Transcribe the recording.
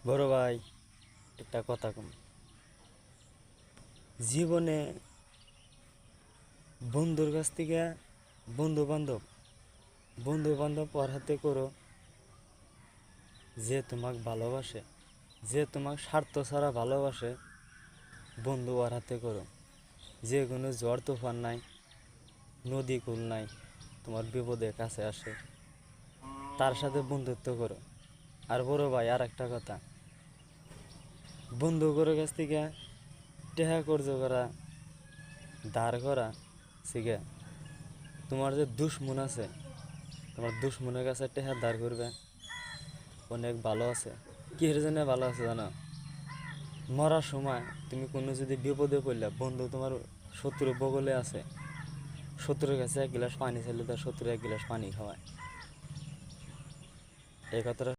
বড় ভাই, একটা কথা কম। জীবনে বন্ধুর কাছ থেকে বন্ধু বান্ধব বন্ধু বান্ধব ওর হাতে করো যে তোমাকে ভালোবাসে, যে তোমাকে স্বার্থ ছাড়া ভালোবাসে। বন্ধু ওর হাতে করো যে কোনো ঝড় তুফান নাই, নদী কুল নাই, তোমার বিপদের কাছে আসে, তার সাথে বন্ধুত্ব করো। আর বড় ভাই, আর একটা কথা, বন্ধু করে কাছ থেকে টেহা কর্য করা, ধার করা শিখে। তোমার যে দুশ্মন আছে, তোমার দুশ্মনের কাছে টেহা ধার করবে, অনেক ভালো আছে। কিসের জন্য ভালো আছে জানো? মরার সময় তুমি কোনো যদি বিপদে পড়লে, বন্ধু তোমার শত্রু বগলে আছে, শত্রুর কাছে এক গ্লাস পানি চাইলে তার শত্রু এক গ্লাস পানি খাওয়ায়। এই কথাটা